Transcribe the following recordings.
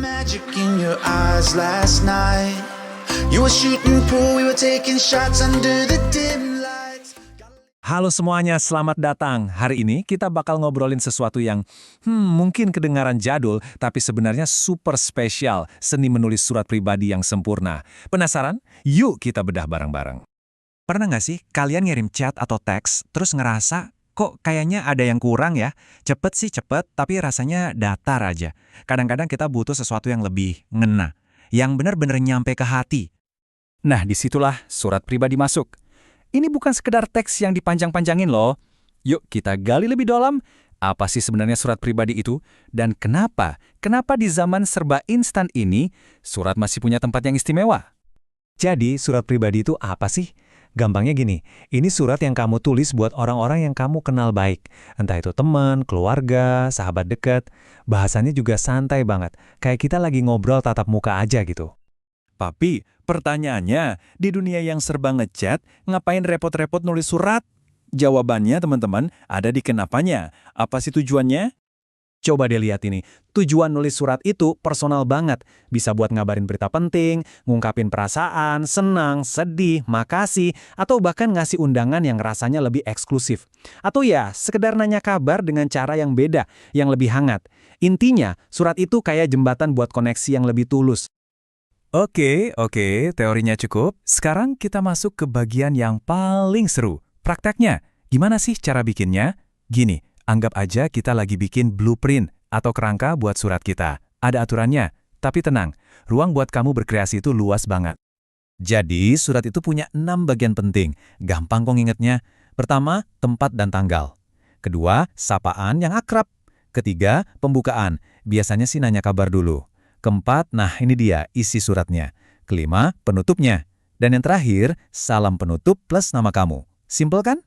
magic in your eyes last night. You were shooting pool, we were taking shots under the dim lights. Halo semuanya, selamat datang. Hari ini kita bakal ngobrolin sesuatu yang mungkin kedengaran jadul, tapi sebenarnya super spesial, seni menulis surat pribadi yang sempurna. Penasaran? Yuk kita bedah bareng-bareng. Pernah nggak sih kalian ngirim chat atau teks, terus ngerasa, kok kayaknya ada yang kurang ya? Cepet sih cepet, tapi rasanya datar aja. Kadang-kadang kita butuh sesuatu yang lebih ngena, yang benar-benar nyampe ke hati. Nah, disitulah surat pribadi masuk. Ini bukan sekedar teks yang dipanjang-panjangin loh. Yuk kita gali lebih dalam, apa sih sebenarnya surat pribadi itu? Dan kenapa? Kenapa di zaman serba instan ini, surat masih punya tempat yang istimewa? Jadi, surat pribadi itu apa sih? Gampangnya gini, ini surat yang kamu tulis buat orang-orang yang kamu kenal baik. Entah itu teman, keluarga, sahabat dekat. Bahasannya juga santai banget, kayak kita lagi ngobrol tatap muka aja gitu. Tapi, pertanyaannya, di dunia yang serba ngechat, ngapain repot-repot nulis surat? Jawabannya, teman-teman, ada di kenapanya. Apa sih tujuannya? Coba deh lihat ini. Tujuan nulis surat itu personal banget. Bisa buat ngabarin berita penting, ngungkapin perasaan, senang, sedih, makasih, atau bahkan ngasih undangan yang rasanya lebih eksklusif. Atau ya, sekedar nanya kabar dengan cara yang beda, yang lebih hangat. Intinya, surat itu kayak jembatan buat koneksi yang lebih tulus. Oke, teorinya cukup. Sekarang kita masuk ke bagian yang paling seru. Prakteknya, gimana sih cara bikinnya? Gini, anggap aja kita lagi bikin blueprint atau kerangka buat surat kita. Ada aturannya, tapi tenang, ruang buat kamu berkreasi itu luas banget. Jadi, surat itu punya 6 bagian penting. Gampang kok ngingetnya. Pertama, tempat dan tanggal. Kedua, sapaan yang akrab. Ketiga, pembukaan. Biasanya sih nanya kabar dulu. Keempat, nah ini dia, isi suratnya. Kelima, penutupnya. Dan yang terakhir, salam penutup plus nama kamu. Simpel kan?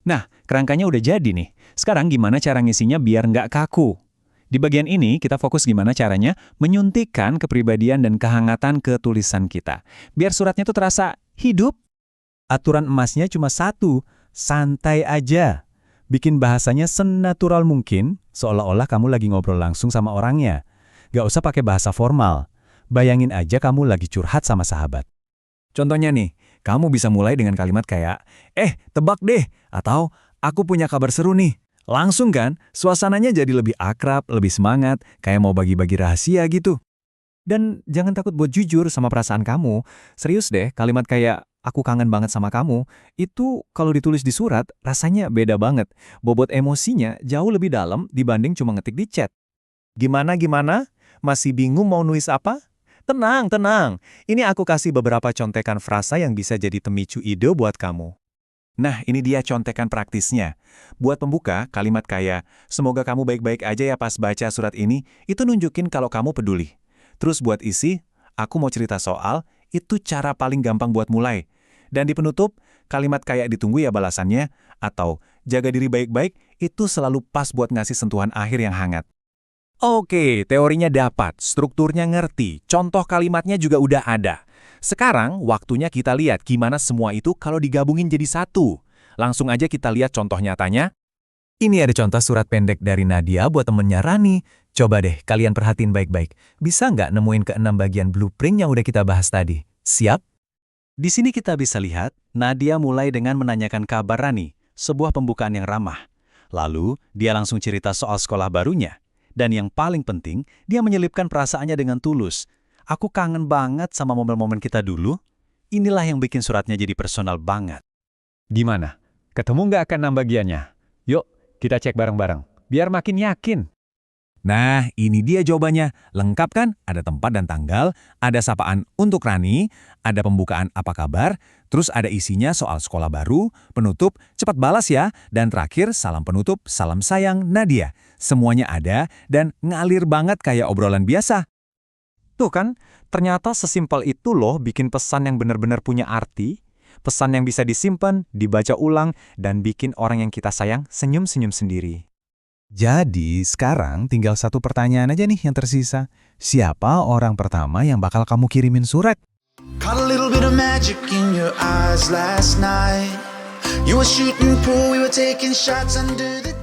Nah, kerangkanya udah jadi nih. Sekarang gimana cara ngisinya biar nggak kaku? Di bagian ini, kita fokus gimana caranya menyuntikkan kepribadian dan kehangatan ke tulisan kita. Biar suratnya tuh terasa hidup. Aturan emasnya cuma satu, santai aja. Bikin bahasanya senatural mungkin, seolah-olah kamu lagi ngobrol langsung sama orangnya. Gak usah pakai bahasa formal. Bayangin aja kamu lagi curhat sama sahabat. Contohnya nih, kamu bisa mulai dengan kalimat kayak, tebak deh, atau aku punya kabar seru nih. Langsung kan, suasananya jadi lebih akrab, lebih semangat, kayak mau bagi-bagi rahasia gitu. Dan jangan takut buat jujur sama perasaan kamu. Serius deh, kalimat kayak, aku kangen banget sama kamu, itu kalau ditulis di surat, rasanya beda banget. Bobot emosinya jauh lebih dalam dibanding cuma ngetik di chat. Gimana? Masih bingung mau nulis apa? Tenang. Ini aku kasih beberapa contekan frasa yang bisa jadi pemicu ide buat kamu. Nah, ini dia contekan praktisnya. Buat pembuka, kalimat kayak, semoga kamu baik-baik aja ya pas baca surat ini, itu nunjukin kalau kamu peduli. Terus buat isi, aku mau cerita soal, itu cara paling gampang buat mulai. Dan di penutup, kalimat kayak ditunggu ya balasannya, atau jaga diri baik-baik, itu selalu pas buat ngasih sentuhan akhir yang hangat. Oke, teorinya dapat, strukturnya ngerti, contoh kalimatnya juga udah ada. Sekarang, waktunya kita lihat gimana semua itu kalau digabungin jadi satu. Langsung aja kita lihat contoh nyatanya. Ini ada contoh surat pendek dari Nadia buat temennya Rani. Coba deh, kalian perhatiin baik-baik. Bisa nggak nemuin ke-6 bagian blueprint yang udah kita bahas tadi? Siap? Di sini kita bisa lihat, Nadia mulai dengan menanyakan kabar Rani, sebuah pembukaan yang ramah. Lalu, dia langsung cerita soal sekolah barunya. Dan yang paling penting, dia menyelipkan perasaannya dengan tulus. Aku kangen banget sama momen-momen kita dulu. Inilah yang bikin suratnya jadi personal banget. Gimana? Ketemu nggak ke-6 bagiannya? Yuk, kita cek bareng-bareng, biar makin yakin. Nah, ini dia jawabannya. Lengkap kan? Ada tempat dan tanggal, ada sapaan untuk Rani, ada pembukaan apa kabar, terus ada isinya soal sekolah baru, penutup, cepat balas ya, dan terakhir salam penutup, salam sayang Nadia. Semuanya ada dan ngalir banget kayak obrolan biasa. Tuh kan, ternyata sesimpel itu loh bikin pesan yang benar-benar punya arti, pesan yang bisa disimpan, dibaca ulang, dan bikin orang yang kita sayang senyum-senyum sendiri. Jadi, sekarang tinggal satu pertanyaan aja nih yang tersisa. Siapa orang pertama yang bakal kamu kirimin surat? Caught a little bit of magic in your eyes last night. You were shooting pool, we were taking shots under the